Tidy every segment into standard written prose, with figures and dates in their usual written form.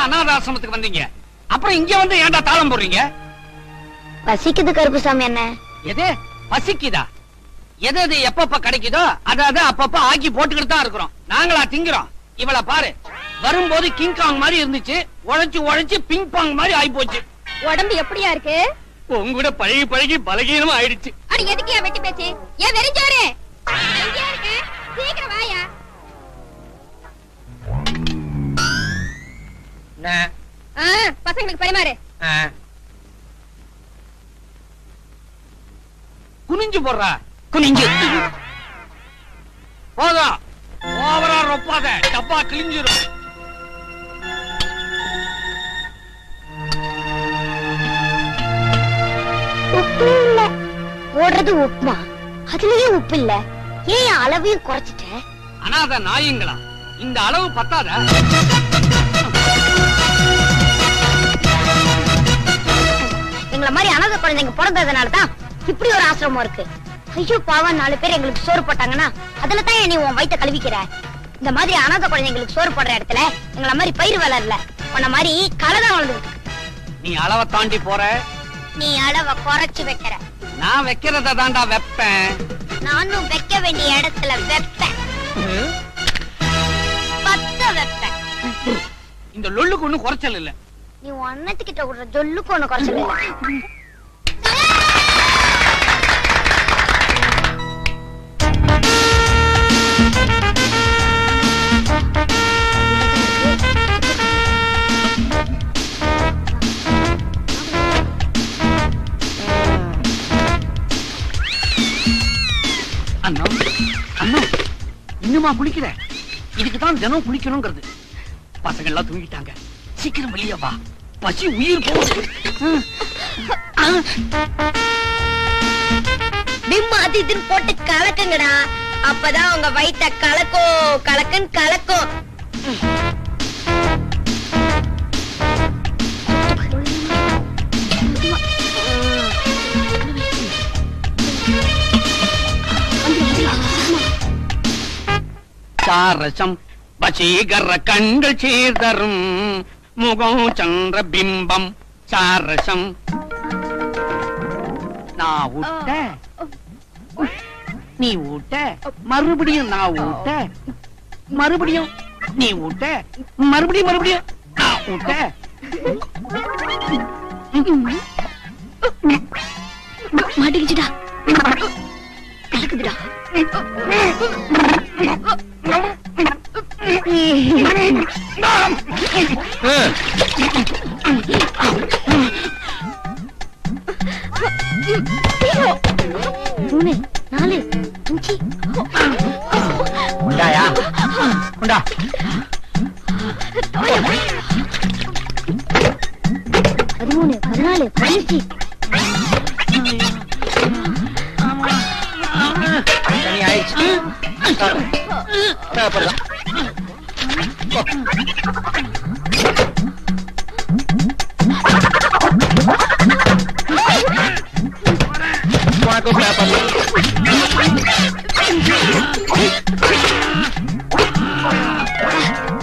அனாதாசிரமத்துக்கு வந்தீங்க, அப்புறம் இங்க வந்து ஏன்டா தாளம் போடுறீங்க? பசிக்குது கருப்புசாமி என்ன. எது பசிக்குதா? எது எது எப்பப்ப கிடைக்குதோ அதாவது அப்பப்ப ஆக்கி போட்டுக்கிட்டு தான் இருக்கிறோம். நாங்களா திங்குறோம்? இவள பாரு, வரும்போது கிங்காங் மாதிரி இருந்துச்சு, உழைச்சு உழைச்சு பிங் பாங் மாதிரி ஆயி போச்சு. உடம்பு எப்படியா இருக்கு? உங்கூட பழகி பழகி பலகீனமா ஆயிடுச்சு. அட எதுக்கு வெட்டி பேச்சு? ஏன் வெறிஞ்சாரு? எங்கயா இருக்க? சீக்கிரம் வாயா. பசங்களுக்கு பரிமாறு. குனிஞ்சு போடுறா, குனிஞ்சு. போதும், ஓவரா ரொப்பாத, டப்பா கிழிஞ்சிரும். உப்பு இல்ல போடுறது உப்புமா, அதுலயே உப்பு இல்ல. ஏன் அளவையும் குறைச்சிட்ட? அனாத நாயுங்களா, இந்த அளவு பத்தாத? எங்கள மாதிரி அனாதை குழந்தைங்க பிறந்ததுனாலதான் இப்படி ஒரு ஆசிரமம் இருக்கு. ஐயோ பாவம், 4 பேர் எங்களுக்கு சோறு போட்டாங்கன்னா அதுல தான் நீ உன் வயித்தை கழுவிக்கிற. இந்த மாதிரி அனாதை குழந்தைங்களுக்கு சோறு போடுற இடத்துல எங்கள மாதிரி பயிர் வளரல, உன்ன மாதிரி களைதான் வளர்ந்து. நீ அளவை தாண்டி போற, நீ அளவை குறைச்சு வைக்கிற. நான் வைக்கிறத தாண்டா வைப்பேன். நானும் வைக்க வேண்டிய இடத்துல வைப்பேன், பத்த வைப்பேன். இந்த லொல்லுக்கு ஒண்ணும் குறைச்சல் இல்ல. நீ உன் அண்ணத்துக்கிட்ட விடுற ஜொல்லுக்கு ஒண்ணு குறைச்சல் இல்ல. அண்ணா அண்ணா, இன்னுமா குளிக்கிற? இதுக்குதான் தினம் குளிக்கணுங்கிறது. பசங்க எல்லாம் தூங்கிட்டாங்க, சீக்கிரம் வெளியே வா, பசி உயிர் போகுது. அது இதுன்னு போட்டு கலக்குங்கடா, அப்பதான் உங்க வயிற்ற கலக்கும் கலக்குன்னு கலக்கும். சாரசம் வசீகர கண்கள் சீர்தரும் முகம் சந்திர பிம்பம் சாரசம். நான் ஊட்ட நீ ஊட்ட, மறுபடியும் நான் ஊட்ட, மறுபடியும் நீ ஊட்ட, மறுபடியும் மறுபடியும் நான் ஊட்ட. மாட்டிக்கிச்சுடா, கலக்குதுடா. மூணு 4 5 உண்டாயா? உண்டா 13 14 15. தனி ஆயிடுச்சு.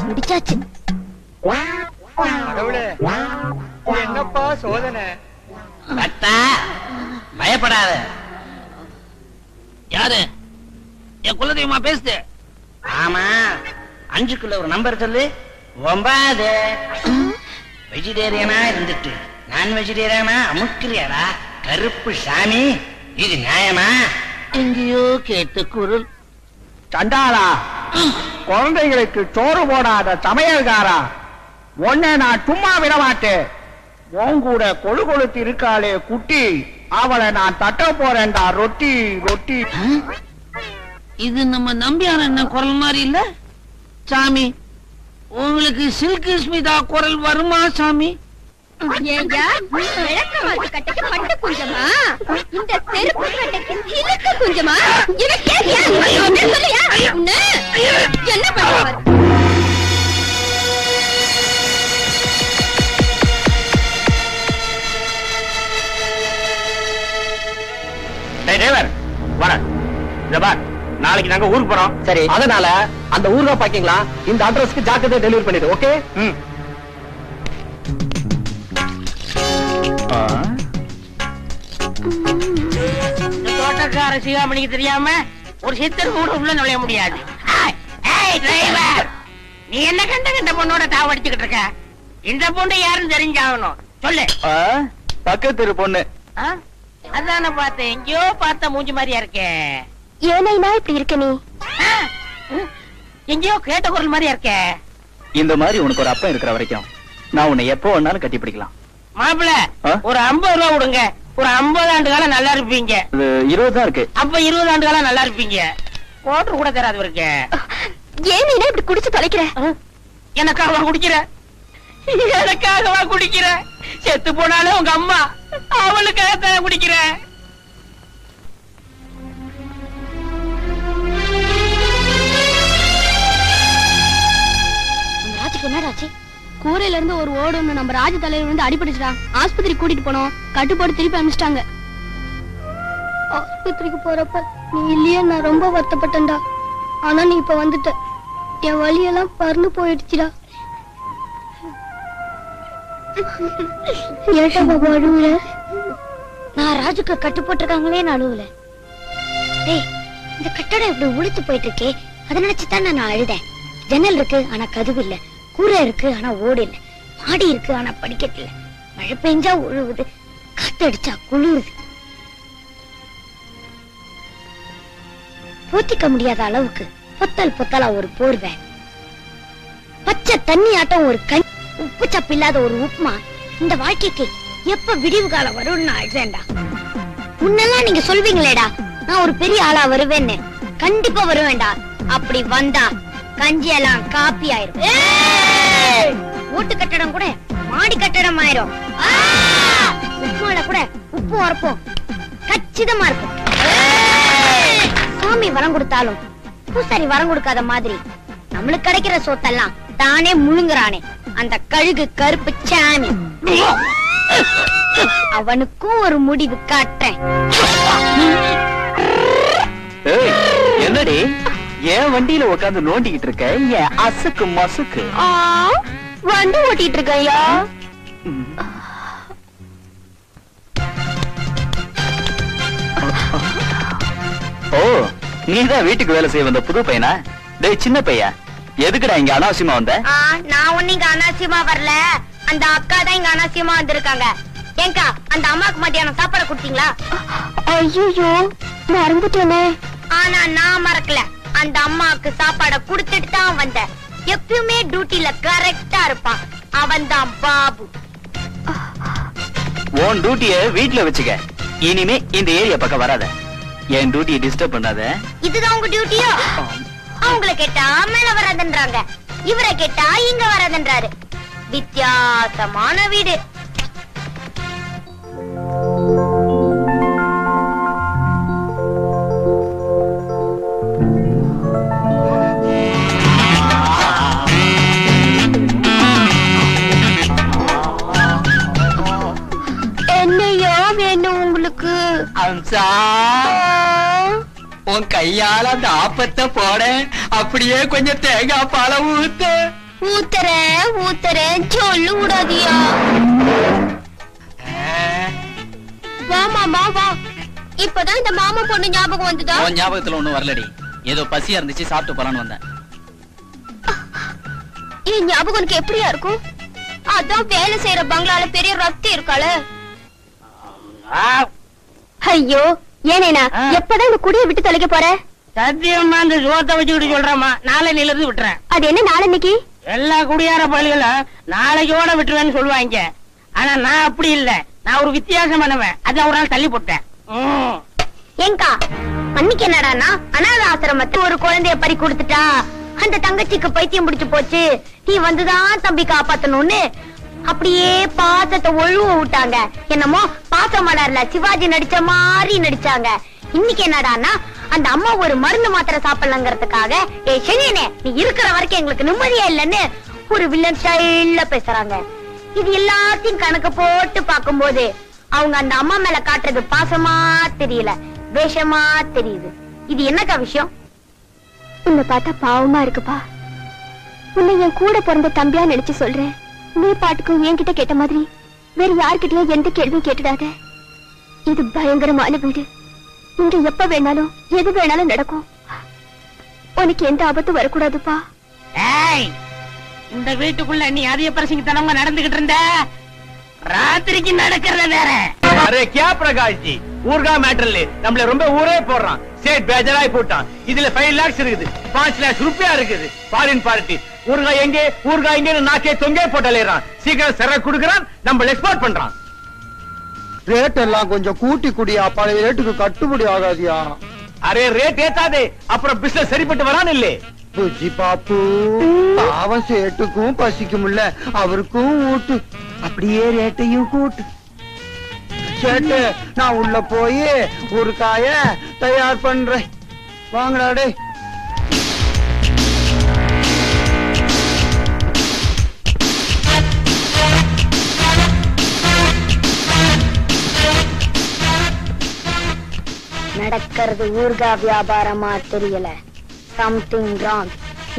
முடிச்சாச்சு. என்னப்பா சோதனை? பயப்படாத. யாரு? என் குலதெய்வமா பேசுது? ஆமா, 5க்குள்ள ஒரு நம்பர் சொல்லு. 9. வெஜிடேரியனா இருந்துட்டு நான் வெஜிடேரியனா அமுக்கிறியாடா கருப்பு சாமி? இது நியாயமா? எங்கேயோ கேட்ட குரல். சண்டாளா, குழந்தைகளுக்கு சோறு போடாத சமையல்காரா, உன்னை நான் சும்மா விட மாட்டேன். உன் கூட கொழு கொழுத்து இருக்காளே குட்டி, அவளை நான் தட்ட போறேன்டா. ரொட்டி ரொட்டி. இது நம்ம நம்பியார் என்ன குரல் மாதிரி இல்ல சாமி? உங்களுக்கு சில்கு ஸ்மிதா குரல் வருமா சாமி? ஏங்க விளக்கமாத்து கட்டைக்கு பட்டு குஞ்சமா, இந்த செருப்பு கட்டைக்கு சிலுக்கு குஞ்சமா? இவ கேட்டியா? சொல்லியா? என்ன பண்ணுவார்? நாளைக்கு நாங்க ஊருக்கு போறோம். சரி, அதனால அந்த ஊர்ல பாக்கீங்களா இந்த அட்ரஸ்க்கு ஜாக்கிரதை டெலிவரி பண்ணிடு. ஓகே? கொலகார சிகாமணிக்கு தெரியாம ஒரு சித்தர் கூட உள்ள நுழைய முடியாது. டிரைவர், நீ என்ன கண்ட பொண்ணோட தாவடிச்சுக்கிட்டு இருக்க? இந்த பொண்ணு யாருன்னு தெரிஞ்சாகணும். சொல்லு. பக்கத்து பொண்ணு. அதான பார்த்தேன், எங்கயோ பார்த்த மூஞ்சி மாதிரியா இருக்கே. ஏனைனா இப்படி இருக்க நீ? எங்கயோ கேட்ட குரல் மாதிரியா இருக்கே. இந்த மாதிரி உனக்கு ஒரு அப்பா இருக்கிற வரைக்கும் நான் உன்னை எப்போ வேணாலும் கட்டி பிடிக்கலாம். மாப்பிள்ள, ஒரு 50 ரூபா கொடுங்க. ஒரு 50 ஆண்டு காலம் நல்லா இருப்பீங்க. 20 தான் இருக்கு. அப்ப 20 ஆண்டு காலம் நல்லா இருப்பீங்க. கோட்டர் கூட தராது இருக்கு. ஏன் நீ இப்படி குடிச்சு தொலைக்கிற? எனக்காகவா குடிக்கிற? எனக்காகவா குடிக்கிற? செத்து போனாலும் உங்க அம்மா, அவளுக்காக குடிக்கிற. ராஜுக்கு என்ன ராஜி? கூரையில இருந்து ஒரு ஓடுன்னு நம்ம ராஜ தலைவர் வந்து அடிபடிச்சுடா. ஆஸ்பத்திரி கூட்டிட்டு போனோம், கட்டுப்பாடு திருப்பி அனுப்பிச்சிட்டாங்க. ஆஸ்பத்திரிக்கு போறப்ப நீ இல்லையே, நான் ரொம்ப வருத்தப்பட்டேன்டா. ஆனா நீ இப்ப வந்துட்ட, என் வலியெல்லாம் பறந்து போயிடுச்சுடா. ஏட்டா பாபா அழுவுல? நான் ராஜுக்கு கட்டு போட்டிருக்காங்களே, நான் அழுவுல. டேய், இந்த கட்டடம் இப்படி உளுத்து போயிட்டு இருக்கே, அதை நினைச்சுதான் நான் அழுதேன். ஜன்னல் இருக்கு ஆனா கதவு இல்ல, கூரை இருக்கு ஆனா ஓடு இல்ல, மாடி இருக்கு ஆனா படிக்கட்டு இல்ல, மழை பெஞ்சா ஒழுகுது, காத்தடிச்சா குளிருது. போத்திக்க முடியாத அளவுக்கு பொத்தல் பொத்தலா ஒரு போர்வை, பச்சை தண்ணி ஆட்டம் ஒரு கண், உப்பு சப்பு இல்லாத ஒரு உப்புமா. இந்த வாழ்க்கைக்கு எப்ப விடிவு காலம் வரும்னு நான் அழுதேன்டா. முன்னெல்லாம் நீங்க சொல்வீங்களேடா நான் ஒரு பெரிய ஆளா வருவேன்னு. கண்டிப்பா வருவேன்டா. அப்படி வந்தா கஞ்சி எல்லாம் காப்பி ஆயிரும். ஓட்டு கட்டடம் கூட மாடி கட்டடம் ஆயிரும். உப்புமால கூட உப்பு வரப்போம் கச்சிதமா இருக்கும். சாமி வரம் கொடுத்தாலும் பூசாரி வரம் கொடுக்காத மாதிரி நம்மளுக்கு கிடைக்கிற சொத்தெல்லாம் தானே முழுங்குறானே அந்த கழுகு கருப்பு சாமி, அவனுக்கும் ஒரு முடிவு காட்டுறேன். என்னடி ஏன் வண்டியில உட்காந்து நோண்டிக்கிட்டு இருக்க? ஏன் அசுக்கு மசுக்கு வண்டி ஓட்டிட்டு இருக்கையா? ஓ, நீதான் வீட்டுக்கு வேலை செய்ய வந்த புது பையனா? டேய் சின்ன பையன், எதுக்குடா இங்க அனாவசியமா வந்த? நான் ஒண்ணு இங்க அனாவசியமா வரல, அந்த அக்கா தான் இங்க அனாவசியமா வந்திருக்காங்க. ஏங்கா, அந்த அம்மாக்கு மத்தியானம் சாப்பாடு கொடுத்தீங்களா? ஐயோ, மறந்துட்டேனே. ஆனா நான் மறக்கல, அந்த அம்மாக்கு சாப்பாட குடுத்துட்டு தான் வந்தேன். எப்பயுமே டியூட்டில கரெக்டா இருப்பான், அவன் தான் பாபு. உன் டியூட்டிய வீட்டுல வச்சுக்க, இனிமே இந்த ஏரியா பக்கம் வராத. என் டியூட்டியை டிஸ்டர்ப் பண்ணாத. இதுதான் உங்க டியூட்டியோ? அவங்கள கேட்டா மேல வராதுன்றாங்க, இவரை கேட்டா இங்க வராதுன்றாரு. வித்தியாசமான வீடு. என்னையா வேணும் உங்களுக்கு? அம்சா, உன் கையால அந்த ஆப்பத்தை போட, அப்படியே கொஞ்சம் தேங்காய் பாலை ஊத்து. ஊத்துறேன் சொல்லு விடாதியா. வா மாமா வா. இப்பதான் இந்த மாமா பொண்ணு ஞாபகம் வந்துதா? உன் ஞாபகத்துல ஒண்ணும் வரலடி, ஏதோ பசியா இருந்துச்சு, சாப்பிட்டு போலான்னு வந்தேன். என் ஞாபகம் உனக்கு எப்படியா இருக்கும்? அதான் வேலை செய்யற பங்களால பெரிய ரத்தி இருக்காள. ஐயோ ஏனேனா, எப்பதான் இந்த குடியை விட்டு தொலைக்க போற? சத்தியமா அந்த சோத்தை வச்சுக்கிட்டு சொல்றமா, நாளையில இருந்து விட்டுறேன். அது என்ன நாளைக்கு? எல்லா குடியார பள்ளிகளும் நாளைக்கோட விட்டுருவேன்னு சொல்லுவாங்க. ஆனா நான் அப்படி இல்ல, நான் ஒரு வித்தியாசம் பண்ணுவேன். அதான் ஒரு நாள் தள்ளி போட்டேன். ஏங்கா, அன்னைக்கு என்னடானா அனாதை ஆசிரமத்துல ஒரு குழந்தைய பறி கொடுத்துட்டா, அந்த தங்கச்சிக்கு பைத்தியம் பிடிச்சு போச்சு, நீ வந்துதான் தம்பி காப்பாத்தணும்னு அப்படியே பாசத்தை ஒழுவ விட்டாங்க. என்னமோ பாசமலர்ல சிவாஜி நடிச்ச மாதிரி நடிச்சாங்க. இன்னைக்கு என்னடானா அந்த அம்மா ஒரு மருந்து மாத்திரை சாப்பிடலங்கிறதுக்காக, ஏ சனியனே நீ இருக்கிற வரைக்கும் எங்களுக்கு நிம்மதியா இல்லன்னு ஒரு வில்லன் ஸ்டைல்ல பேசுறாங்க. இது எல்லாத்தையும் கணக்கு போட்டு பாக்கும்போது அவங்க அந்த அம்மா மேல காட்டுறது பாசமா தெரியல, வேஷமா தெரியுது. இது என்னக்கா விஷயம்? உன்னை பார்த்தா பாவமா இருக்குப்பா. உன்னை என் கூட பிறந்த தம்பியா நினைச்சு சொல்றேன். நீ பாட்டுக்கு என்கிட்ட கேட்ட மாதிரி வேற யார்கிட்டயும் எந்த கேள்வியும் கேட்டுடாத. இது பயங்கரமான வீடு. இங்க எப்ப வேணாலும் எது வேணாலும் நடக்கும். உனக்கு எந்த ஆபத்து வரக்கூடாதுப்பா. ஏய், இந்த வீட்டுக்குள்ள நீ அதிக பிரசங்கத்தனமா நடந்துகிட்டு இருந்த, ராத்திரிக்கு நடக்கிறத வேற. அரே கியா பிரகாஷ் ஜி, ஊர்கா மேட்டர்ல நம்மள ரொம்ப ஊரே போடுறான். சேட் பேஜராய் போட்டான். இதுல 5 lakhs இருக்குது, 5 lakhs ரூபாய் இருக்குது. ஃபாரின் பார்ட்டி ஊர்கா எங்க நாக்கே தொங்கே போட்டலேறான். சீக்கிரம் சர குடுக்குறான், நம்ம எக்ஸ்போர்ட் பண்றான். ரேட் எல்லாம் கொஞ்சம் கூட்டி குடியா, பழைய ரேட்டுக்கு கட்டுப்படி ஆகாதியா. அரே ரேட் ஏத்தாதே, அப்புறம் பிசினஸ் சரிப்பட்டு வரான் இல்லே. புஜி பாப்பு, பாவம் சேட்டுக்கும் பசிக்கும்ல, அவருக்கும் ஊட்டு, அப்படியே ரேட்டையும் கூட்டு. சேட்டு, நான் உள்ள போய் ஒரு காய தயார் பண்றேன். வாங்கடா டேய். நடக்கிறது ஊர்கா வியாபாரமா தெரியல. Something wrong.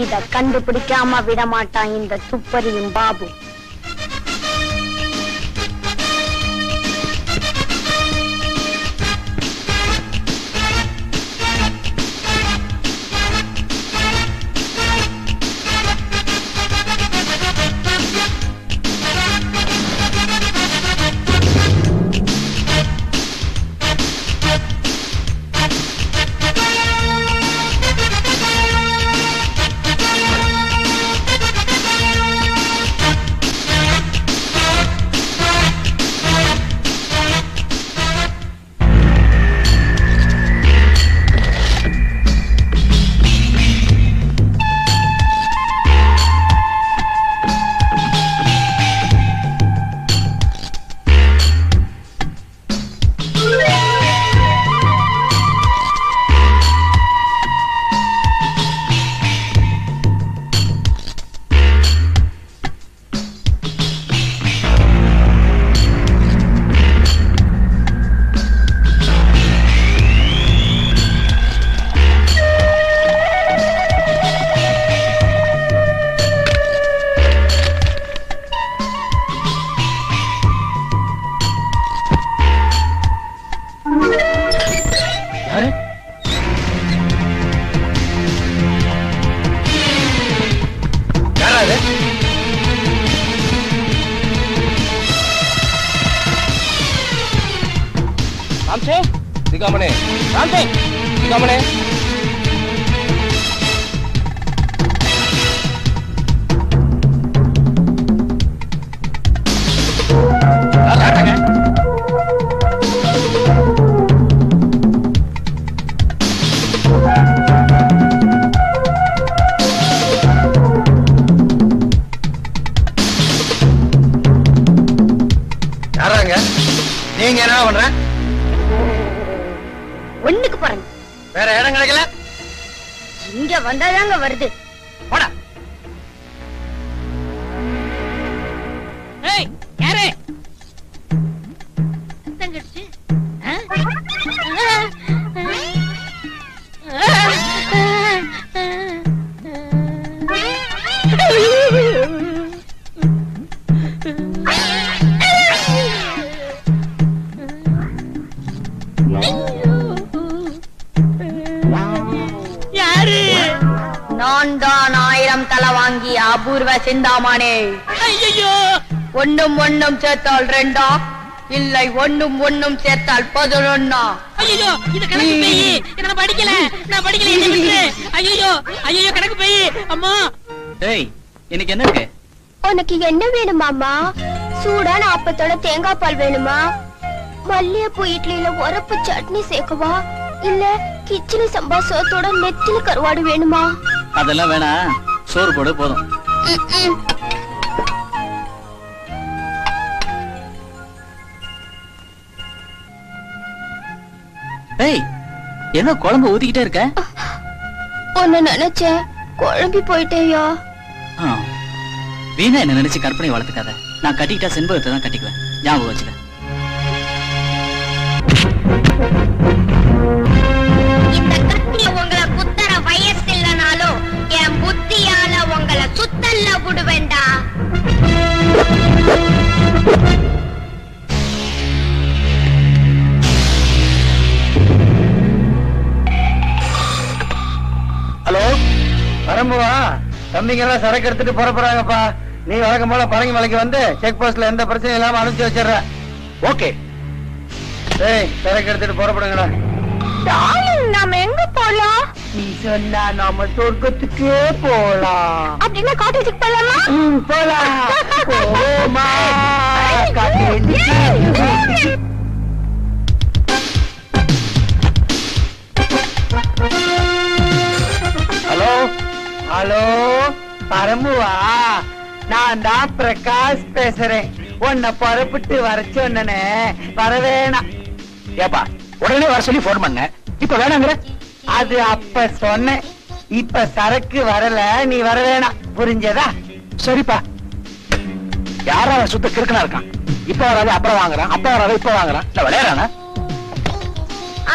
இத கண்டுபிடிக்காம விட மாட்டான் இந்த துப்பறியும் பாபு. நீங்க என்ன பண்ற? ஒண்ணுக்கு போறேன். வேற இடம் கிடைக்கல, இங்க வந்தாதாங்க வருது. போடா. ஏய், யாரு தங்கச்சி? நான் தான் 1000 தலை வாங்கி அபூர்வ சிந்தாமணி. ஐயோ, ஒண்ணும் ஒண்ணும் சேர்த்தால் 2, இல்லை ஒண்ணும் ஒண்ணும் சேர்த்தால் 11. ஐயோ, இது கணக்கு பேய். நான் படிக்கல என்ன விட்டு. ஐயோ கணக்கு பேய். அம்மா, டேய், எனக்கு என்ன இருக்கு? உனக்கு என்ன வேணுமாமா? சூடான அப்பத்தோட தேங்காய் பால் வேணுமா? மல்லிகைப்பூ இட்லியில உரப்பு சட்னி சேர்க்கவா? இல்ல கிச்சடி சம்பா சோத்தோட நெத்தில கருவாடு வேணுமா? அதெல்லாம் வேணாம், சோறு போடு போதும். ஏய், என்ன குழம்பு ஊத்திக்கிட்டே இருக்க? உன்னை நினைச்சேன், குழம்பி போயிட்டேயா. வீணா என்ன நினைச்சு கற்பனை வளர்த்துக்காத. நான் கட்டிக்கிட்டா செண்பகத்தை தான் கட்டிக்குவேன், ஞாபகம் வச்சுக்க. இந்த கத்தி உங்களை குத்தர வயசு இல்லனாலும் என் புத்தியால உங்களை சுத்தல்ல விடுவேண்டா. பரம்புவா, தம்பிங்க எல்லாம் சரக்கு எடுத்துட்டு புறப்படுறாங்கப்பா. நீ வழக்கம் போல பரங்கி மலைக்கு வந்து செக் போஸ்ட்ல எந்த பிரச்சனையும் இல்லாம அனுப்பிச்சு வச்சிடற. ஓகே. டேய், சரக்கு எடுத்துட்டு புறப்படுங்கடா. நாம எங்க போலாம்? நீ சொன்னா நாம சொர்க்கத்துக்கே போலாம். அப்படின்னா காட்டேஜுக்கு போலாமா? போலாம். போமா ஹலோ ஹலோ பரம்புவா, நான் தான் பிரகாஷ் பேசுறேன். உன்னை புறப்பட்டு வர சொன்னனே, வரவேணாம். ஏப்பா உடனே வர சொல்லி போன் பண்ண, இப்ப வேணாங்கிற? அது அப்ப சொன்னேன், இப்ப சரக்கு வரல, நீ வரவேணாம். புரிஞ்சதா? சரிப்பா. யாரா சுத்த கிறுக்கனா இருக்கான்? இப்ப வராது அப்புறம் வாங்குறான், அப்ப வராது இப்ப வாங்குறான். இல்ல விளையாடுறானா?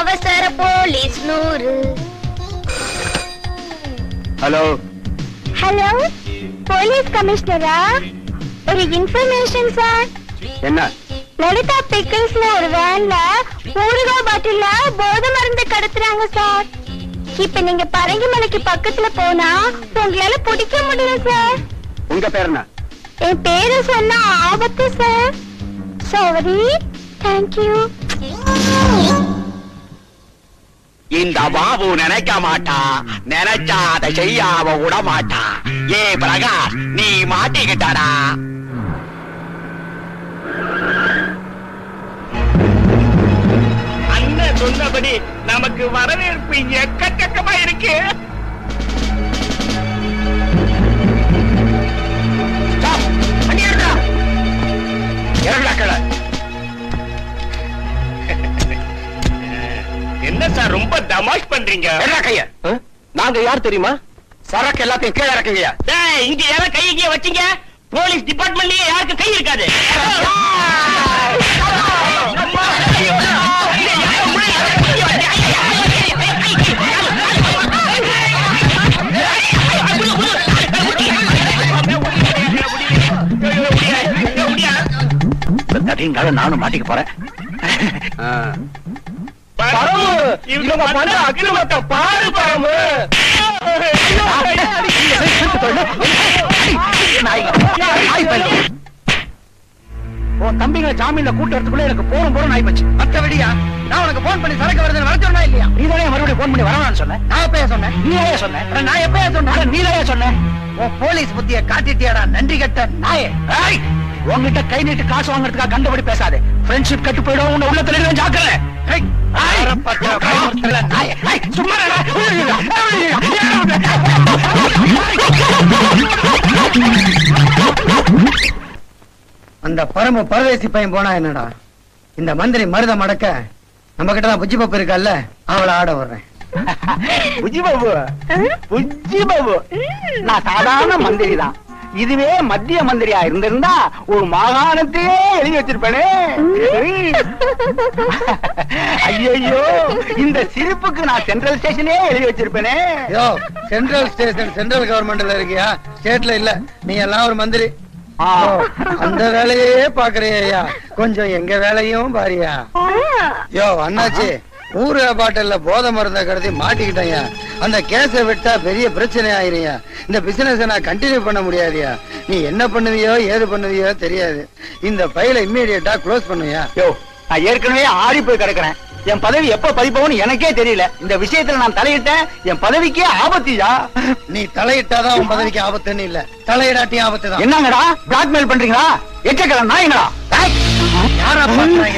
அவசர போலீஸ் 100. ஹலோ ஹலோ, போலீஸ் கமிஷனரா? ஒரு இன்ஃபர்மேஷன் சார். என்ன? லலிதா பிக்கிள்ஸ்ல ஒரு வேன்ல ஊறுகாய் பாட்டில்ல போதை மருந்து கடத்துறாங்க சார். இப்ப நீங்க பரங்கிமலைக்கு பக்கத்துல போனா உங்களால பிடிக்க முடியல சார். உங்க பேர் என்ன? என் பேரு சொன்னா ஆபத்து சார். சாரி. தேங்க்யூ. இந்த பாபு நினைக்க மாட்டா, நினைச்சா அதை செய்யாம விட மாட்டா. ஏ பிரகாஷ், நீ மாட்டிக்கிட்டாடா. அண்ணன் சொன்னபடி நமக்கு வரவேற்பு எக்கச்சக்கமா இருக்கு. என்ன சார் ரொம்ப தமாஷ் பண்றீங்க? கைய நாங்க யார் தெரியுமா? சரக்கு எல்லாத்தையும் கீழே இறக்குங்க. இங்க யாரும் கையை வச்சீங்க, போலீஸ் டிபார்ட்மெண்ட்லயே யாருக்கு கை இருக்காது. நானும் மாட்டிக்க போறேன். இவங்க பண்ற அக்கிரமத்தை பாரு பரமு. உன் தம்பிங்களை ஜாமீன்ல கூட்டுறதுக்குள்ள எனக்கு போறோம் ஆயி போச்சு. மத்தபடியா நான் உனக்கு போன் பண்ணி சரக்கு வருதுன்னு வர சொன்னா இல்லையா? நீ தானே மறுபடியும் போன் பண்ணி வரணும்னு சொன்னேன். நான் எப்பயா சொன்னேன்? நீயே சொன்னேன். நான் எப்பயா சொன்னேன்? நீயே சொன்னேன். உன் போலீஸ் புத்திய காட்டிட்டியாடா நன்றி கட்ட நாயே. உங்ககிட்ட கை நீட்டு காசு வாங்குறதுக்காக கண்டபடி பேசாதே. ஃப்ரெண்ட்ஷிப் கட்டு போயிடும். உன்னை உள்ள தலையில ஜாக்கிரதை. அந்த பரம பரதேசி பையன் போனா என்னடா? இந்த மந்திரி மருதம் அடக்க நம்ம கிட்டதான் புஜ்ஜி பப்பு இருக்கல்ல, அவளை ஆட வர்றேன். புஜ்ஜி பாபு, புஜ்ஜி பாபு, நான் சாதாரண மந்திரி தான். இதுவே மத்திய மந்திரியா இருந்திருந்தா ஒரு மாகாணத்தையே எழுதி வச்சிருப்பேனே. ஐயோ, இந்த சிரிப்புக்கு நான் சென்ட்ரல் ஸ்டேஷனே எழுதி வச்சிருப்பேனே. சென்ட்ரல் ஸ்டேஷன் சென்ட்ரல் கவர்மெண்ட்ல இருக்கியா? ஸ்டேட்ல இல்ல. நீ எல்லாம் ஒரு மந்திரி. அந்த வேலையே பாக்குறியா? கொஞ்சம் எங்க வேலையும் பாரியா? யோ அண்ணாச்சி, ஊரு பாட்டில்ல போதை மருந்த கடத்தி மாட்டிக்கிட்டேயா. அந்த கேஸ விட்டா பெரிய பிரச்சனை ஆயிருயா. இந்த பிசினஸ் நான் கண்டினியூ பண்ண முடியாதியா. நீ என்ன பண்ணுவியோ ஏது பண்ணுவியோ தெரியாது. இந்த ஃபைலை இம்மீடியட்டா க்ளோஸ் பண்ணுவியா? யோ, நான் ஏற்கனவே ஆடி போய் கிடக்குறேன். என் பதவி எப்ப பதிப்போன்னு எனக்கே தெரியல. இந்த விஷயத்துல நான் தலையிட்டேன், என் பதவிக்கே ஆபத்தியா. நீ தலையிட்டாதான் உன் பதவிக்கு ஆபத்துன்னு இல்ல, தலையிடாட்டியும் ஆபத்து தான். என்னங்கடா பிளாக்மெயில் பண்றீங்களா? எச்சக்கல நாய்ங்களா? யாரா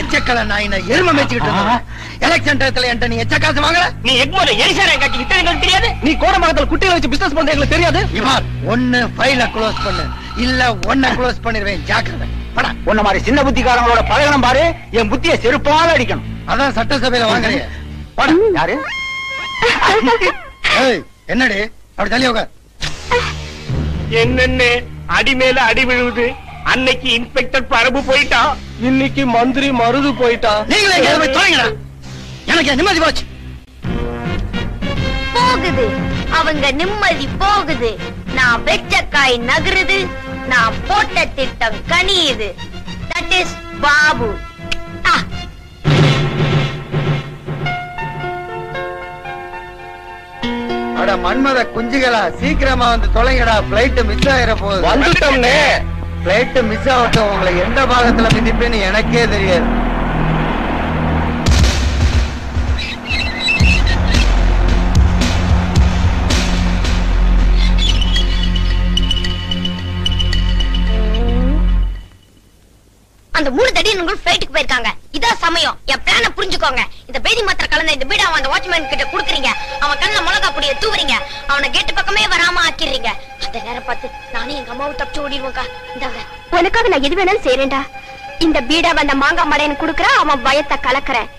எச்சக்கல நாயின எருமை மேய்ச்சிக்கிட்டு எலெக்ஷன் டயத்துல என்கிட்ட நீ எச்ச காசு வாங்கல? நீ எக்மோல எரிசாரை காட்டி விட்டு எங்களுக்கு தெரியாது. நீ கோடமங்கலத்துல குட்டிகளை வச்சு பிசினஸ் பண்ற எங்களுக்கு தெரியாது. இவார் ஒன்னு ஃபைல க்ளோஸ் பண்ணு, இல்ல ஒன்ன க்ளோஸ் பண்ணிடுவேன். ஜாக்கிரதை. படா. உன்ன மாதிரி சின்ன புத்திக்காரங்களோட பழகணும் பாரு. என் புத்தியை செருப்பால அடிக்கணும். அதான் சட்டசபையில வாங்குறீங்க. படா. யாரு? என்னடி அப்படி தள்ளி உட்கார். என்னன்னு அடி மேல அடி விழுவுது. அன்னைக்கு இன்ஸ்பெக்டர் பரபு போயிட்டான், இன்னைக்கு மந்திரி மருது போயிட்டான். நீங்களே எங்க போய் தொலைங்கடா. எனக்கு நிம்மதி போச்சு. போகுது அவங்க நிம்மதி போகுது. நான் வெச்ச காய் நகருது, நான் போட்ட திட்டம் கனியுது. That is Babu. அட மன்மத குஞ்சுகளா சீக்கிரமா வந்து தொலைங்கடா, பிளைட் மிஸ் ஆயிர போகுது. வந்துட்டோம்னே. பிளைட் மிஸ் ஆகட்டும், உங்களை எந்த பாகத்துல மிதிப்பேன்னு எனக்கே தெரியாது. அந்த 3 தடியன்கள் ஃளைட்டுக்கு போயிருக்காங்க. இதான் சமயம். என் பிளான புரிஞ்சுக்கோங்க. இந்த பேதி மாத்திர கலந்த இந்த பீடாவை அந்த வாட்ச்மேன் கிட்ட குடுக்குறீங்க. அவன் கண்ணுல மிளகா பொடியை தூவுறீங்க. அவனை கேட்டு பக்கமே வராம ஆக்கிடுறீங்க. அந்த நேரம் பார்த்து நானே எங்க அம்மாவும் தப்பிச்சு ஓடிடுவோங்க. இந்தாங்க, உனக்காக நான் எது வேணாலும் செய்யறேன்டா. இந்த பீடாவை அந்த மாங்காய் மடையன் குடுக்குற, அவன் பயத்தை கலக்குறேன்.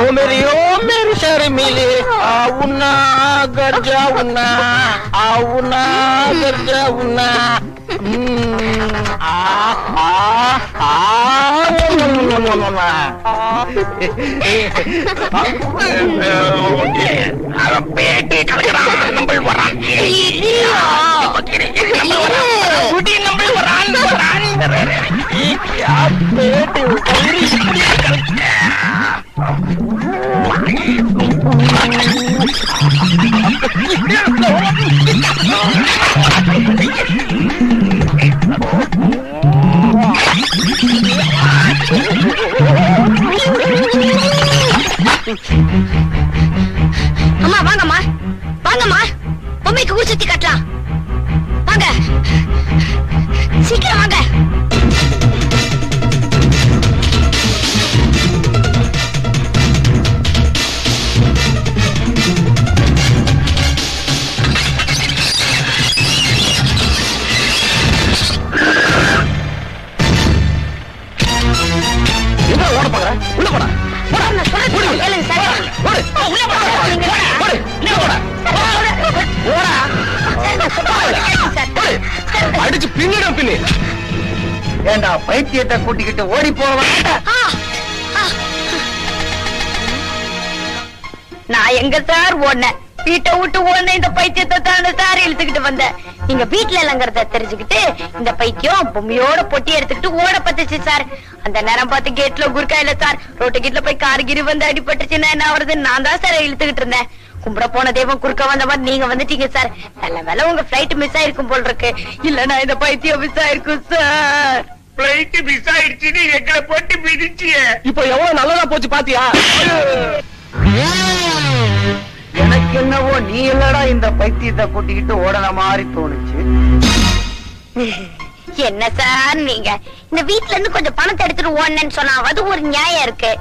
ओ मेरी शर्मिले आउना घर जाऊना आउना घर जाऊना பேட்டி கலக்கிறான் நம்பள் வரான் நம்பள் வரான் அம்மா வாங்கம்மா, வாங்கம்மா, பொம்மைக்கு ஊர் சுத்தி காட்டலாம். வாங்க, சீக்கிரம் வாங்க. அடிச்சு பின்னிடும் பின்னி. ஏண்டா பைத்தியத்தை கூட்டிக்கிட்டு ஓடி போவேன். நான் எங்க சார் ஓடுனேன்? வீட்டை விட்டு ஓடுன இந்த பைத்தியத்தை தானே சார் இழுத்துக்கிட்டு வந்தேன். நீங்க வீட்டுல இல்லங்கிறத தெரிஞ்சுக்கிட்டு இந்த பைத்தியம் பொம்மையோட பொட்டி எடுத்துக்கிட்டு ஓட பத்துச்சு சார். அந்த நேரம் பார்த்து கேட்ல குறுக்கா இல்ல சார், ரோட்டு கீட்ல போய் கார்கிரி வந்து அடிபட்டுச்சுன்னா என்ன ஆகுறது? நான் தான் சார் இழுத்துக்கிட்டு இருந்தேன். கும்பிட போன தெய்வம் குறுக்க வந்த மாதிரி நீங்க வந்துட்டீங்க சார். நல்ல வேலை உங்க பிளைட் மிஸ் ஆயிருக்கும் போல் இருக்கு. இல்லன்னா இந்த பைத்தியம் மிஸ் ஆயிருக்கும் சார். பிளைட் மிஸ் ஆயிடுச்சுன்னு எங்களை போட்டு மிதிச்சியே. இப்போ எவ்வளவு நல்லதா போச்சு பாத்தியா? எனக்கு என்னவோ நீ இல்லடா இந்த பைத்தியத்தை கூட்டிக்கிட்டு ஓடன மாதிரி தோணுச்சு. என்ன சார் நீங்க இந்த வீட்ல இருந்து கொஞ்சம் பணத்தை எடுத்துட்டு ஓடனேன்னு சொன்னா அது ஒரு நியாயம் இருக்கு.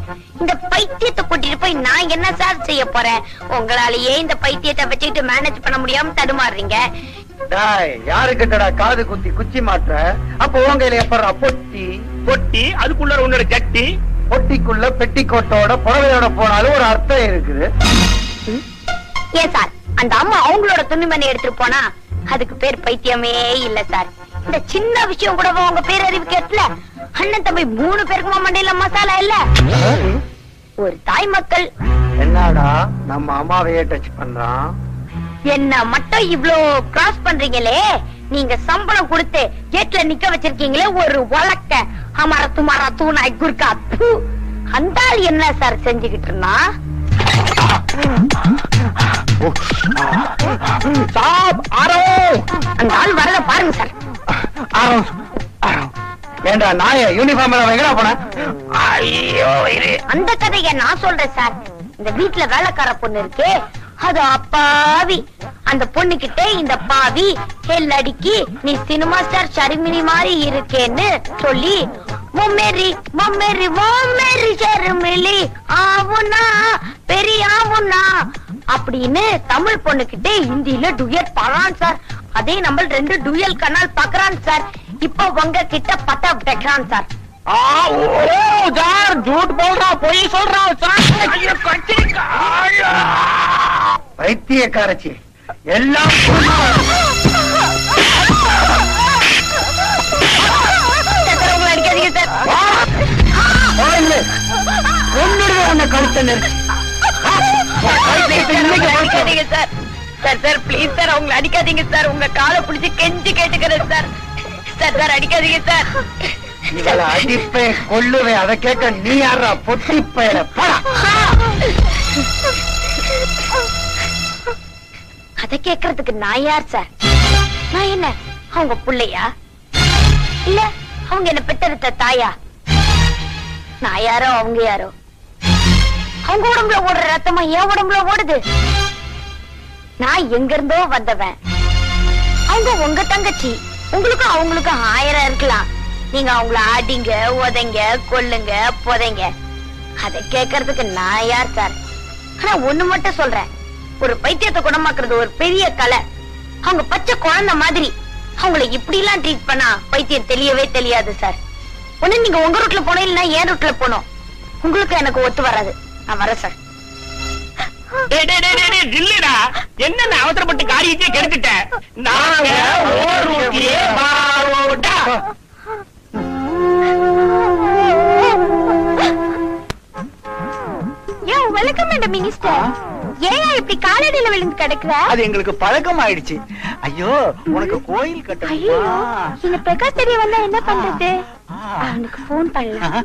இந்த பைத்தியத்தை கூட்டிட்டு போய் நான் என்ன சார் செய்ய போறேன்? உங்களாலேயே இந்த பைத்தியத்தை வச்சுக்கிட்டு மேனேஜ் பண்ண முடியாம தடுமாறுறீங்க. யாரு கிட்டடா காது குத்தி குச்சி மாற்ற? அப்ப உங்க கையில எப்பறா பொட்டி? பொட்டி அதுக்குள்ள உன்னோட ஜட்டி, பொட்டிக்குள்ள பெட்டிக்கோட்டோட புடவையோட போனாலும் ஒரு அர்த்தம் இருக்குது. ஏன் சார் அந்த அம்மா அவங்களோட துணிமணி எடுத்துட்டு போனா அதுக்கு பேர் பைத்தியமே இல்ல சார். இந்த சின்ன விஷயம் கூட உங்க பேரறிவு கேட்கல. அண்ணன் தம்பி 3 பேருக்குமா மண்டையில மசாலா இல்ல? ஒரு தாய் மக்கள் என்னடா நம்ம அம்மாவையே டச் பண்றான். என்ன மட்டும் இவ்ளோ கிராஸ் பண்றீங்களே? நீங்க சம்பளம் கொடுத்து கேட்ல நிக்க வச்சிருக்கீங்களே ஒரு வழக்க அமர துமாரா தூணாய் குர்கா. அந்த ஆள் என்ன சார் செஞ்சுக்கிட்டு இருந்தா? அந்த ஆள் வரத பாருங்க சார். ஏண்டா நாய யூனிஃபார்ம்ல எங்கடா போன? அந்த கதையை நான் சொல்றேன் சார். இந்த வீட்டுல வேலைக்கார பொண்ணு இருக்கு, அது அப்பாவி. அந்த பொண்ணு கிட்ட இந்த பாவி ஹெல்லடிக்கு நீ சினிமா ஸ்டார் ஷர்மினி மாதிரி இருக்கேன்னு சொல்லி மொம்மேரி மொம்மேரி மொம்மேரி ஷர்மிலி ஆவுனா பெரிய ஆவுனா அப்படின்னு தமிழ் பொண்ணு கிட்ட ஹிந்தியில டுயட் பாடுறான் சார். அதே நம்ம 2 டுயல் கனால் பாக்குறான் சார். இப்ப உங்க கிட்ட பட்டா வைக்கிறான் சார். झूठ बोल रहा பொய் சொல்றா பைத்தியக்காரச்சி எல்லாம் அடிக்காதீங்க சார். உன்னை கழுத்தை நெரிச்சு அடிக்காதீங்க sir. Sir sir please sir அவங்களை அடிக்காதீங்க சார். உங்க காலை பிடிச்சு கெஞ்சி கேட்டுக்கிறேன் சார். சார் அடிக்காதீங்க சார். இவளை அடிப்பேன் கொல்லுவேன், அதை கேட்க நீ யாரா பொட்டி பயல? அதை கேக்குறதுக்கு நான் யார் சார்? நான் என்ன அவங்க புள்ளையா இல்ல அவங்க என்ன பெற்றெடுத்த தாயா? நான் யாரோ அவங்க யாரோ? அவங்க உடம்புல ஓடுற ரத்தமா என் உடம்புல ஓடுது. நான் எங்க இருந்தோ வந்தவன். அவங்க உங்க தங்கச்சி. உங்களுக்கும் அவங்களுக்கும் 1000 இருக்கலாம். நீங்க அவங்கள ஆடிங்க, உதைங்க, கொல்லுங்க, புதைங்க. அதை கேட்கறதுக்கு நான் யார் சார்? ஆனா ஒண்ணு மட்டும் சொல்றேன், ஒரு பைத்தியத்தை குணமாக்குறது ஒரு பெரிய கலை. அவங்க பச்சை குழந்தை மாதிரி. அவங்களை இப்படி எல்லாம் ட்ரீட் பண்ணா பைத்தியம் தெரியவே தெரியாது சார். ஒண்ணு நீங்க உங்க ரூட்ல போனோம், இல்லன்னா ஏன் ரூட்ல போனோம். உங்களுக்கு எனக்கு ஒத்து வராது. நான் வரேன் சார். இல்லடா, என்ன அவசரப்பட்டு காரியத்தையே கெடுத்துட்டேன். Welcome madam minister. ஏன் இப்படி காலடியில விழுந்து கிடக்குற? அது எங்களுக்கு பழக்கம் ஆயிடுச்சு. ஐயோ, உனக்கு கோயில் கட்டணுமா? இந்த பிரகாஷ் தெரிய வந்தா என்ன பண்றது? அவனுக்கு போன் பண்ணலாம்.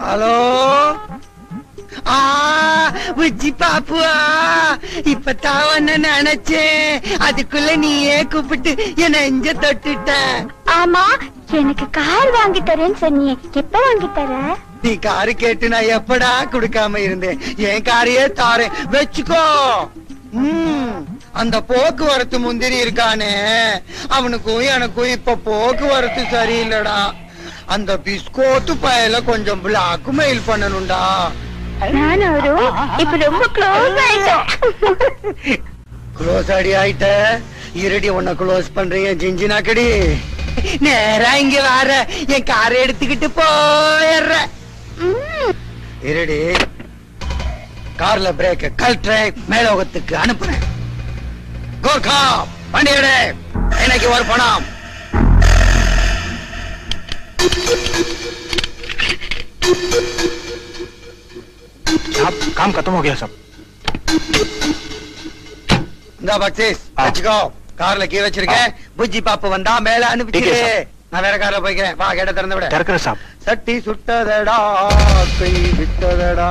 ஹலோ, புஜ்ஜி பாப்புவா, இப்பதான் ஒன்னு நினைச்சேன். அதுக்குள்ள நீயே கூப்பிட்டு என்ன எஞ்ச தொட்டுட்ட. ஆமா, எனக்கு கார் வாங்கி தரேன்னு சொன்னியே, எப்ப வாங்கி தர? நீ காரு கேட்டு நான் எப்படா குடுக்காம இருந்தேன். என் காரையே தாரேன், வச்சுக்கோ. அந்த போக்குவரத்து முந்திரி இருக்கானே, அவனுக்கும் எனக்கும் இப்ப போக்குவரத்து சரியில்லடா. அந்த பிஸ்கோட்டு பயல கொஞ்சம் பிளாக் மெயில் பண்ணணும்டா. இப்ப ரொம்ப க்ளோஸ் ஆயிட்டோம். க்ளோஸ் அடி ஆயிட்ட. இருடி உன்னை க்ளோஸ் பண்றீங்க ஜிஞ்சினாக்கடி. நேரா இங்க வர என் காரை எடுத்துக்கிட்டு போயிடுற. இருடி, கார்ல பிரேக் கழட்டுறேன், மேலோகத்துக்கு அனுப்புறேன். கோர்கா வண்டியோட எனக்கு ஒரு பணம். काम खत्म हो गया सब. இந்த பக்ஸிஸ் வச்சுக்கோ. கார்ல கீ வச்சிருக்கேன். புஜ்ஜி பாப்பு வந்தா மேல அனுப்பிச்சிரு. நான் வேற கார்ல போய்க்கிறேன். வா, கேட்ட திறந்து விட. திறக்கிற சாப். சட்டி சுட்டதடா, கை விட்டதடா.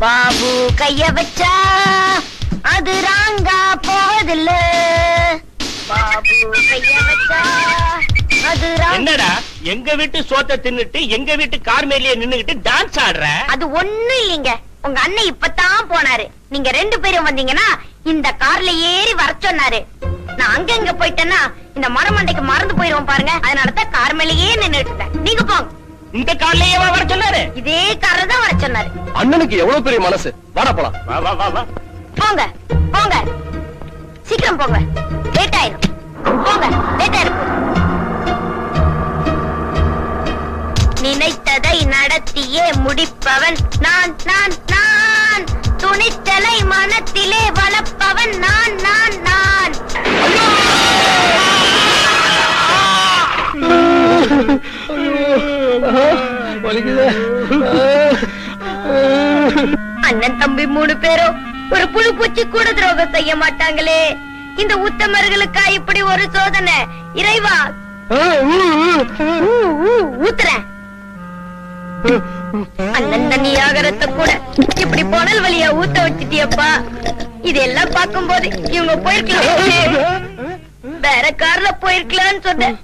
பாபு கைய வச்சா அது ராங்கா போவதில்ல. பாபு கைய வச்சா அது என்னடா, எங்க வீட்டு சோத்தை தின்னுட்டு எங்க வீட்டு கார் மேலேயே நின்னுகிட்டு டான்ஸ் ஆடுற? அது ஒண்ணு இல்லைங்க. உங்க அண்ணன் இப்பதான் போனாரு. நீங்க 2 பேரும் வந்தீங்கன்னா இந்த கார்ல ஏறி வர சொன்னாரு. நான் அங்க இங்க போயிட்டேன்னா இந்த மரமண்டைக்கு மறந்து போயிருவோம் பாருங்க. அதனாலதான் கார் மேலேயே நின்னுட்டு இருந்தேன். நீங்க போங்க. இந்த கார்லயே வர சொன்னாரு? இதே கார்ல தான் வர சொன்னாரு. அண்ணனுக்கு எவ்வளவு பெரிய மனசு. வாடா போலாம். வா வா வா வா. போங்க போங்க, சீக்கிரம் போங்க, லேட் ஆயிரும். போங்க, லேட் ஆயிரும். நினைத்ததை நடத்தியே முடிப்பவன் நான் நான் நான். துணிச்சலை மனத்திலே வளர்ப்பவன் நான் நான் நான். அண்ணன் தம்பி 3 பேரும் ஒரு புழு பூச்சி கூட துரோகம் செய்ய மாட்டாங்களே. இந்த உத்தமர்களுக்கா இப்படி ஒரு சோதனை? இறைவா, ஊத்துறேன். அண்ணன் தண்ணி ஆகரத்தை கூட இப்படி புனல் வழியா ஊத்த வச்சிட்டியப்பா. இதெல்லாம் பார்க்கும் போது இவங்க போயிருக்கலாம், வேற கார்ல போயிருக்கலாம்னு சொன்னேன்.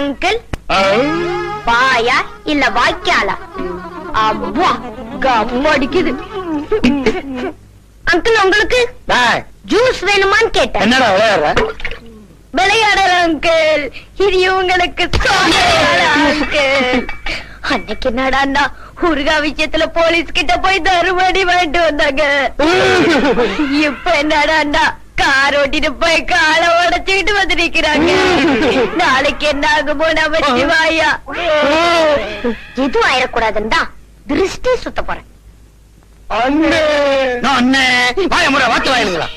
அங்கிள், பாயா இல்ல வாய்க்காலா? அவ்வா கம் அடிக்குது. அங்கிள், உங்களுக்கு ஜூஸ் வேணுமான்னு கேட்டேன். என்னடா விளையாடுற? விளையாடல அங்கிள், இது உங்களுக்கு அங்கிள். அன்னைக்கு என்னடா ஊர்கா விஷயத்துல போலீஸ் கிட்ட போய் தருமடி வாங்கிட்டு வந்தாங்க. இப்ப என்னடா கார் ஓட்டிட்டு போய் காலை உடைச்சுக்கிட்டு வந்து நிக்கிறாங்க. நாளைக்கு என்ன ஆகுமோ நம்ம சிவாயா. எதுவும் ஆயிடக்கூடாதுன்னா திருஷ்டி சுத்த போறேன். வாய முறை வாத்து வாயிலுங்களா?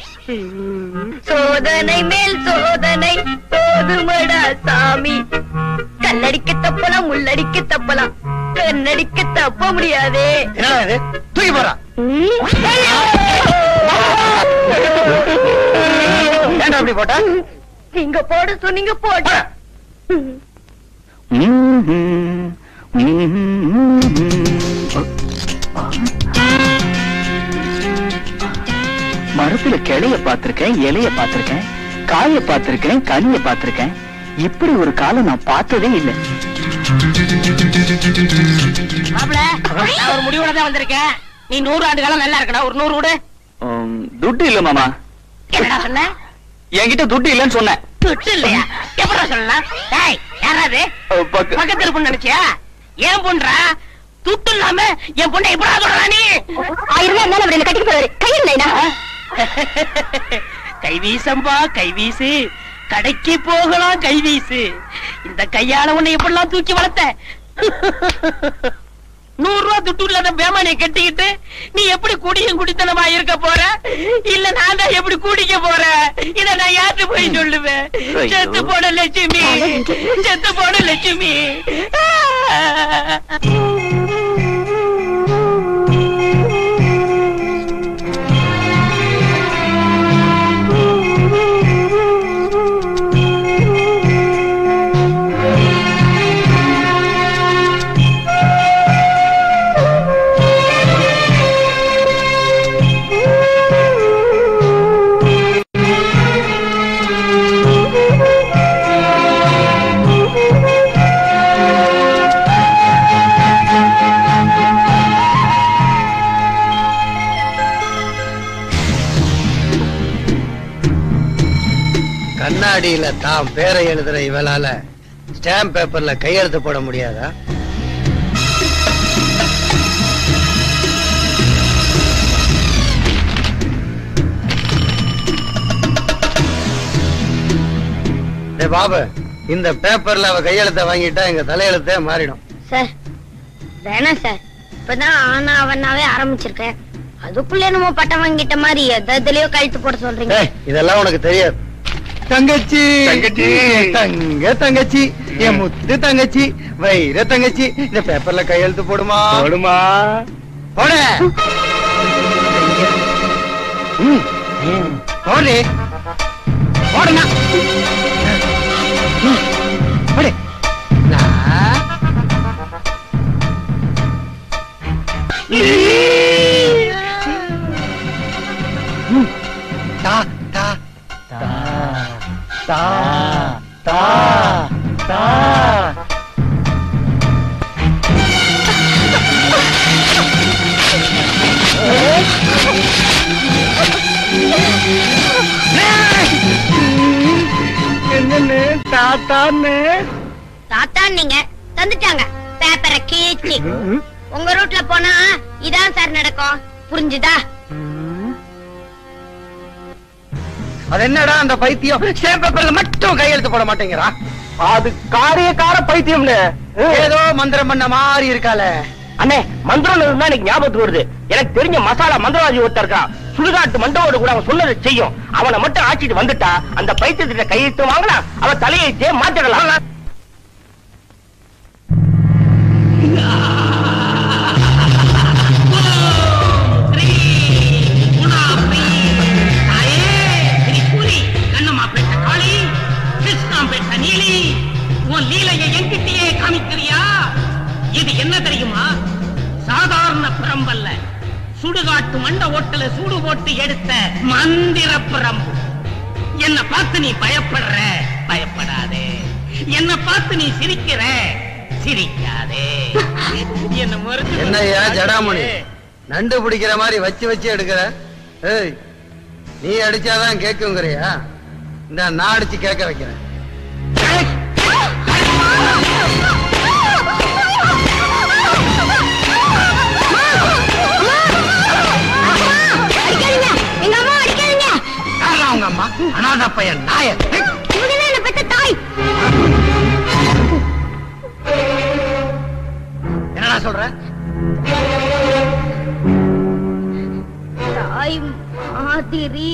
சோதனை மேல் சோதனை, போதுமடா சாமி. கல்லடிக்க தப்பலாம், முள்ளடிக்க தப்பலாம், கண்ணடிக்க தப்ப முடியாதே. என்னடா இது? தூக்கி போறா. ஏன்டா அப்படி போட்ட? நீங்க போட சொன்னீங்க போட்ட. மரத்துல கிளைய பார்த்திருக்கேன், இலைய பார்த்திருக்கேன், காய பார்த்திருக்கேன், கனிய பார்த்திருக்கேன். இப்படி ஒரு காலம் நான் பார்த்ததே இல்லை. மாப்பிள, நான் ஒரு முடிவோட தான் வந்திருக்கேன். நீ 100 ஆண்டு காலம் நல்லா இருக்கணும். ஒரு 100 விடு. துட்டு இல்ல மாமா. என்னடா சொன்ன? என்கிட்ட துட்டு இல்லன்னு சொன்னேன். துட்டு இல்லையா? எப்படா சொல்லலாம்? டேய், யாராது? பக்கத்து இருப்புன்னு நினைச்சியா? ஏன் பொண்ணுடா? துட்டு இல்லாம என் பொண்ணை எப்படா சொல்றா நீ? 1000 ரூபாய் மேல அவரை கட்டிட்டு போறாரு. கையில்லைனா கைவீசம்பா, கைவீசு. கடைக்கு போகலாம், கைவீசு. இந்த கையால உன்னை எப்படிலாம் தூக்கி வளர்த்த? 100 ரூபாய் துட்டு இல்லாத பேமானியை கட்டிக்கிட்டு நீ எப்படி குடியும் குடித்தனமா இருக்க போற? இல்ல நான் தான் எப்படி குடிக்க போறேன்? இத நான் யார்கிட்ட போய் சொல்லுவேன்? செத்து போன லட்சுமி, செத்து போன லட்சுமி. கண்ணாடியில தான் பேரை எழுதுற இவளால ஸ்டாம்ப் பேப்பர்ல கையெழுத்து போட முடியாதா? பாபு, இந்த பேப்பர்ல அவ கையெழுத்த வாங்கிட்டா எங்க தலையெழுத்தே மாறிடும். சார் வேணாம் சார். இப்பதான் ஆனா அவனாவே ஆரம்பிச்சிருக்கேன். அதுக்குள்ள என்னமோ பட்டம் வாங்கிட்ட மாதிரி எதுலயோ கழுத்து போட சொல்றீங்க. இதெல்லாம் உனக்கு தெரியாது. தங்கச்சி, தங்கச்சி, தங்க தங்கச்சி, என் முத்து தங்கச்சி, வைர தங்கச்சி, இந்த பேப்பர்ல கையெழுத்து போடுமா? போடுமா? போடு. போடு. போடுனா. போடு. தா தா தா தா தா. என்னன்னு தாத்தான்னு தாத்தான் நீங்க தந்துட்டாங்க பேப்பரை கீச்சி. உங்க ரூட்ல போனா இதான் சார் நடக்கும். புரிஞ்சுதா? அது என்னடா அந்த பைத்தியம் ஸ்டாம்ப் பேப்பர்ல மட்டும் கையெழுத்து போட மாட்டேங்கிறா? அது காரியக்கார பைத்தியம்னு ஏதோ மந்திரம் பண்ண மாதிரி இருக்கால. அண்ணே, மந்திரம் இருந்தா எனக்கு ஞாபகத்துக்கு வருது. எனக்கு தெரிஞ்ச மசாலா மந்திரவாதி ஒருத்தர் இருக்கான். சுடுகாட்டு மண்டவோடு கூட அவன் சொன்னதை செய்யும். அவனை மட்டும் ஆச்சிட்டு வந்துட்டா அந்த பைத்தியத்திட்ட கையெழுத்து வாங்கினா அவன் தலையெழுத்தே மாத்திடலாம். இது என்ன தெரியுமா? சாதாரண பிரம்பல்ல, சுடுகாட்டு மண்ட ஓட்டல சூடு போட்டு எடுத்த மந்திர பிரம்பு. என்ன பார்த்து நீ பயப்படுற, பயப்படாதே. என்ன பார்த்து நீ சிரிக்கிற, சிரிக்காதே. என்ன மறுத்து என்னையா ஜடாமணி, நண்டு பிடிக்கிற மாதிரி வச்சு வச்சு எடுக்கிற? ஏய், நீ அடிச்சாதான் கேக்குங்கறியா? இந்த நான் அடிச்சு கேட்க வைக்கிறேன். எங்க அம்மா அடிக்காதீங்க. யாரா உங்க அம்மா? அனாதை பையன் நாய. இவங்கதான் என்ன பெத்த தாய். என்னடா சொல்ற? தாய் மாதிரி.